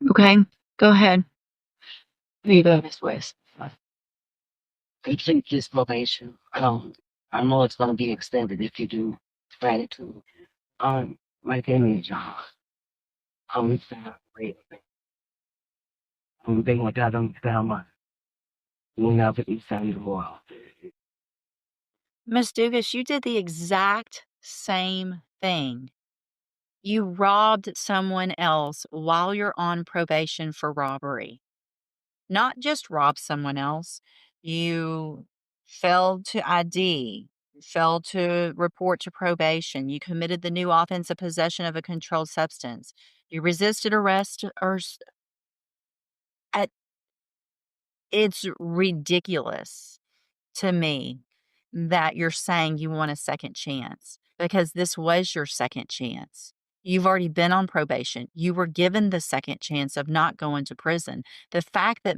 Okay, go ahead. Hey there, Miss West. Complete this probation. I know it's gonna be extended if you do gratitude. My name is John. Wait, they went out on Thelma. You know, but it's time to go out. Miss Dugas, you did the exact same thing. You robbed someone else while you're on probation for robbery. Not just robbed someone else, you failed to ID, failed to report to probation, you committed the new offense of possession of a controlled substance, you resisted arrest or at it's ridiculous to me that you're saying you want a second chance because this was your second chance. You've already been on probation. You were given the second chance of not going to prison. The fact that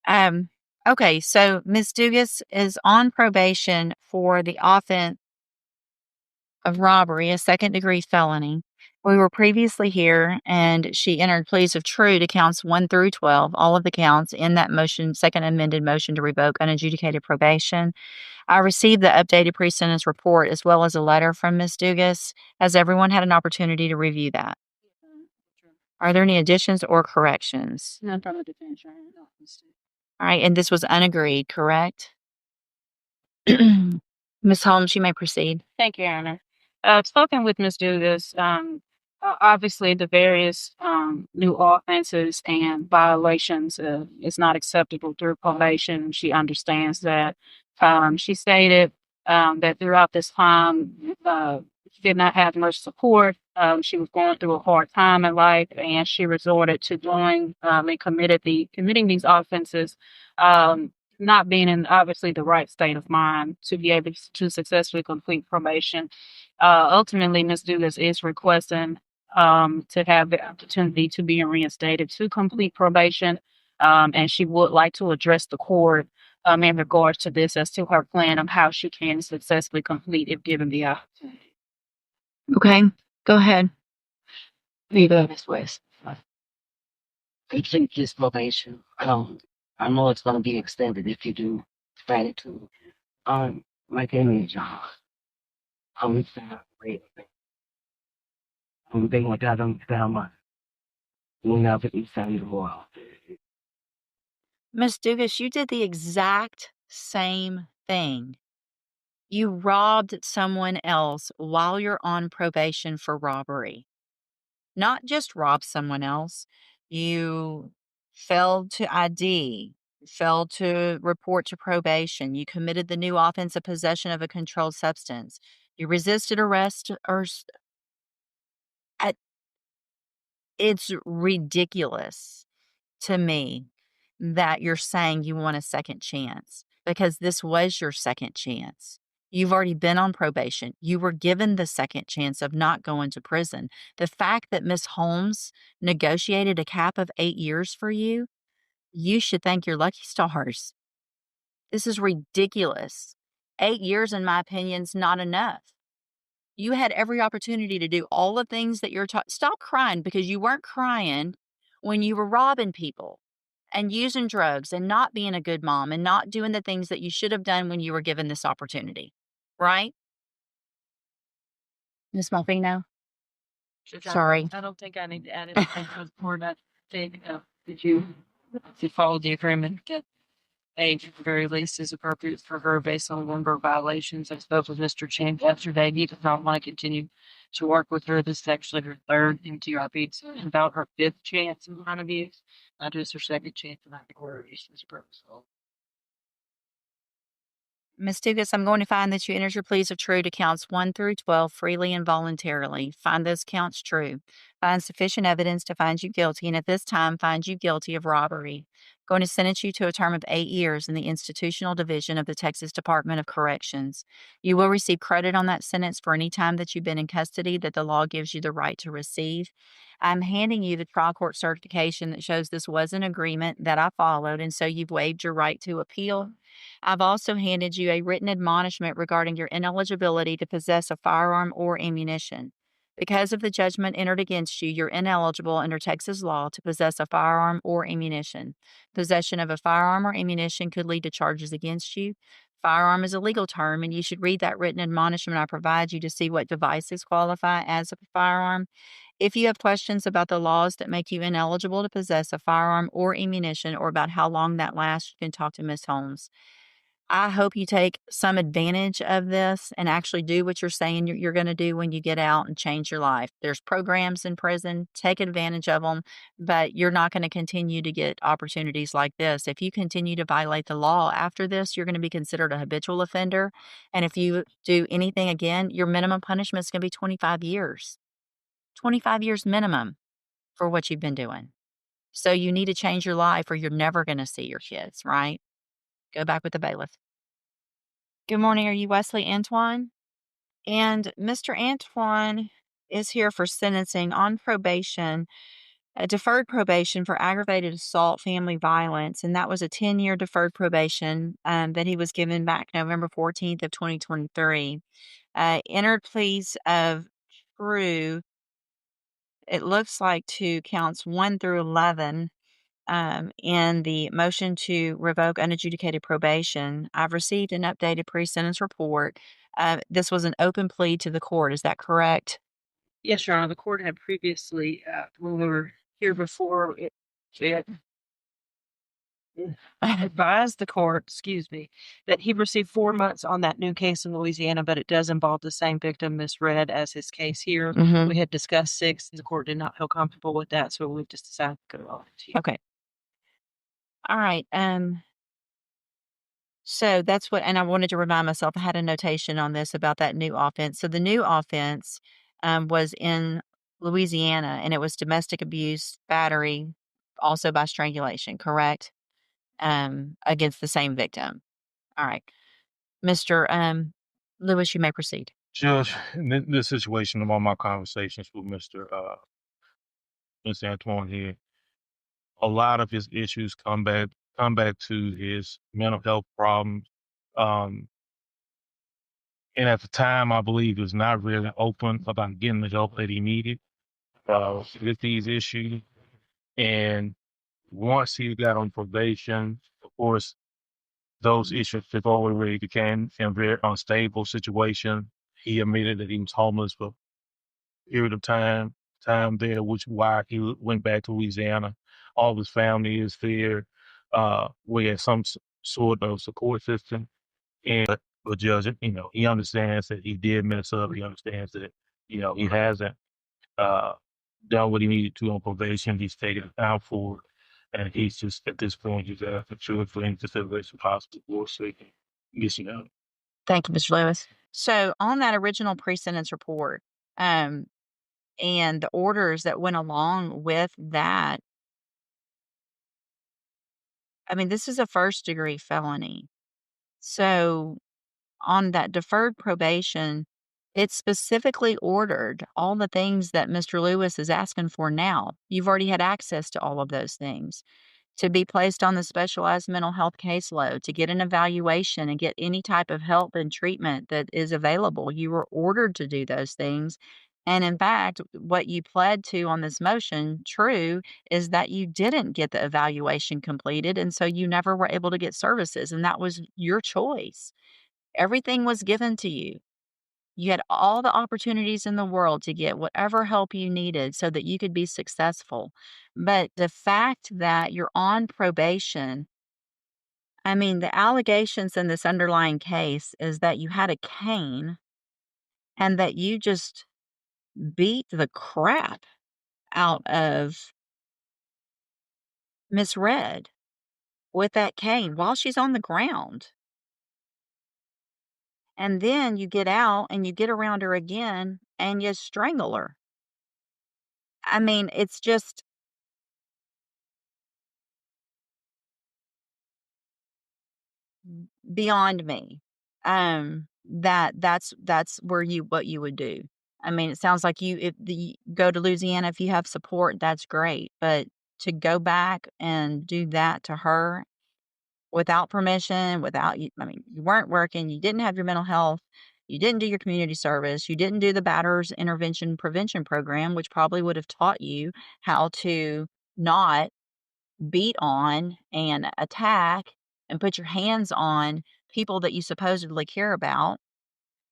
um okay, so Miss Dugas is on probation for the offense of robbery, a second-degree felony. We were previously here, and she entered pleas of true to counts 1 through 12, all of the counts in that motion, second amended motion to revoke unadjudicated probation. I received the updated pre-sentence report as well as a letter from Ms. Dugas. Has everyone had an opportunity to review that? Are there any additions or corrections? None from the defense, Your Honor. No, All right, and this was unagreed, correct? Ms. Holmes, you may proceed. Thank you, Your Honor. I've spoken with Ms. Dugas. Obviously, the various new offenses and violations is not acceptable through probation. She understands that. She stated that throughout this time, she did not have much support. She was going through a hard time in life, and she resorted to doing and committing these offenses. Not being in obviously the right state of mind to be able to successfully complete probation. Ultimately, Ms. Dugas is requesting to have the opportunity to be reinstated to complete probation, and she would like to address the court in regards to this as to her plan of how she can successfully complete if given the opportunity. Okay, go ahead. Hey there, Miss West. Complete this probation. I know it's gonna be extended if you do gratitude. My name is John. Wait, they went out on Thelma. You know, but it's time to go out. Ms. Dugas, you did the exact same thing. You robbed someone else while you're on probation for robbery. Not just robbed someone else, you failed to ID, failed to report to probation, you committed the new offense of possession of a controlled substance, you resisted arrest or at it's ridiculous to me that you're saying you want a second chance because this was your second chance. You've already been on probation. You were given the second chance of not going to prison. The fact that Miss Holmes negotiated a cap of 8 years for you, you should thank your lucky stars. This is ridiculous. 8 years, in my opinion, is not enough. You had every opportunity to do all the things that you're taught. Stop crying because you weren't crying when you were robbing people and using drugs and not being a good mom and not doing the things that you should have done when you were given this opportunity. Right? Miss Malvino? Sorry. I don't think I need to add anything to the report. I think that you follow the agreement. Age, at the very least, is appropriate for her based on the number of violations. I spoke with Mr. Chen yesterday. He does not want to continue to work with her. This is actually her third MTRP. It's about her fifth chance in line of use, not just her second chance in line of court use. Ms. Dugas, I'm going to find that you entered your pleas of true to counts 1 through 12 freely and voluntarily. Find those counts true. Find sufficient evidence to find you guilty, and at this time, find you guilty of robbery. Going to sentence you to a term of 8 years in the institutional division of the Texas Department of Corrections. You will receive credit on that sentence for any time that you've been in custody that the law gives you the right to receive. I'm handing you the trial court certification that shows this was an agreement that I followed, and so you've waived your right to appeal. I've also handed you a written admonishment regarding your ineligibility to possess a firearm or ammunition. Because of the judgment entered against you, you're ineligible under Texas law to possess a firearm or ammunition. Possession of a firearm or ammunition could lead to charges against you. Firearm is a legal term, and you should read that written admonishment I provide you to see what devices qualify as a firearm. If you have questions about the laws that make you ineligible to possess a firearm or ammunition, or about how long that lasts, you can talk to Ms. Holmes. I hope you take some advantage of this and actually do what you're saying you're going to do when you get out and change your life. There's programs in prison, take advantage of them, but you're not going to continue to get opportunities like this. If you continue to violate the law after this, you're going to be considered a habitual offender. And if you do anything again, your minimum punishment is going to be 25 years. 25 years minimum for what you've been doing. So you need to change your life or you're never going to see your kids, right? Go back with the bailiff. Good morning. Are you Wesley Antoine? And Mr. Antoine is here for sentencing on probation, a deferred probation for aggravated assault, family violence, and that was a 10-year deferred probation that he was given back November 14th of 2023. Entered pleas of true, it looks like, to counts 1 through 11. In the motion to revoke unadjudicated probation, I've received an updated pre-sentence report. This was an open plea to the court. Is that correct? Yes, Your Honor. The court had previously, when we were here before, it advised the court, excuse me, that he received 4 months on that new case in Louisiana, but it does involve the same victim, Miss Red, as his case here. Mhm. We had discussed 6, and the court did not feel comfortable with that, so we just decided to go on to you. Okay. All right. So that's what, and I wanted to remind myself, I had a notation on this about that new offense. So the new offense was in Louisiana, and it was domestic abuse, battery, also by strangulation, correct? Against the same victim. All right. Mr. Lewis, you may proceed. Judge, in this situation of all my conversations with Mr. Antoine here, a lot of his issues come back to his mental health problems. Um, and at the time, I believe he was not really open about getting the help that he needed with these issues. And once he got on probation, of course, those issues have already became a very unstable situation. He admitted that he was homeless for period of time there, which why he went back to Louisiana. All of his family is there. We had some sort of support system, and the judge, he understands that he did mess up. He understands that he hasn't uh, done what he needed to on probation. He's taken it down for it, and he's just at this point he's asking children for any consideration possible for so he can get out. Thank you, Mr. Lewis. So on that original pre-sentence report, and the orders that went along with that, I mean, this is a first-degree felony. So on that deferred probation, it specifically ordered all the things that Mr. Lewis is asking for now. You've already had access to all of those things. To be placed on the specialized mental health caseload, to get an evaluation and get any type of help and treatment that is available. You were ordered to do those things. And in fact, what you pled to on this motion, true, is that you didn't get the evaluation completed. And so you never were able to get services. And that was your choice. Everything was given to you. You had all the opportunities in the world to get whatever help you needed so that you could be successful. But the fact that you're on probation, I mean, the allegations in this underlying case is that you had a cane and that you just beat the crap out of Miss Red with that cane while she's on the ground. And then you get out and you get around her again and you strangle her. I mean, it's just beyond me. That's where what you would do. I mean, it sounds like you if the go to Louisiana if you have support, that's great. But to go back and do that to her without permission, without you, I mean, you weren't working, you didn't have your mental health. You didn't do your community service. You didn't do the batterers intervention prevention program, which probably would have taught you how to not beat on and attack and put your hands on people that you supposedly care about.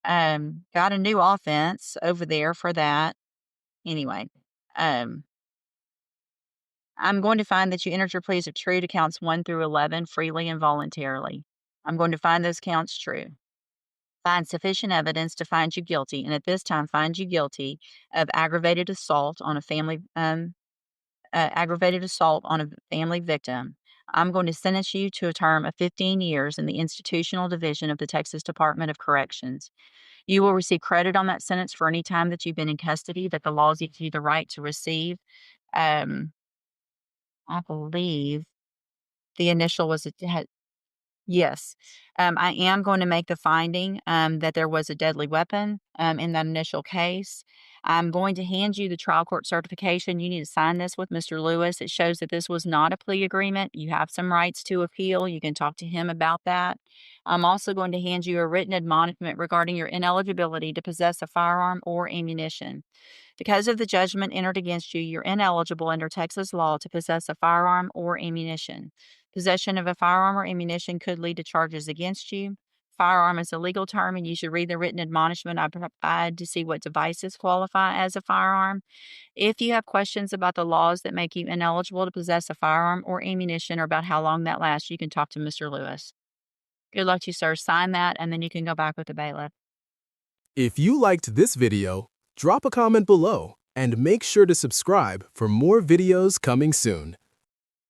Got a new offense over there for that. Anyway, I'm going to find that you entered your pleas of true to counts 1 through 11 freely and voluntarily. I'm going to find those counts true. Find sufficient evidence to find you guilty, and at this time find you guilty of aggravated assault on a family victim. I'm going to sentence you to a term of 15 years in the institutional division of the Texas Department of Corrections. You will receive credit on that sentence for any time that you've been in custody that the laws give you the right to receive. I believe the initial was yes. I am going to make the finding that there was a deadly weapon in that initial case. I'm going to hand you the trial court certification. You need to sign this with Mr. Lewis. It shows that this was not a plea agreement. You have some rights to appeal. You can talk to him about that. I'm also going to hand you a written admonishment regarding your ineligibility to possess a firearm or ammunition. Because of the judgment entered against you, you're ineligible under Texas law to possess a firearm or ammunition. Possession of a firearm or ammunition could lead to charges against you. Firearm is a legal term, and you should read the written admonishment I provide to see what devices qualify as a firearm. If you have questions about the laws that make you ineligible to possess a firearm or ammunition or about how long that lasts, you can talk to Mr. Lewis. Good luck to you, sir. Sign that, and then you can go back with the bailiff. If you liked this video, drop a comment below and make sure to subscribe for more videos coming soon.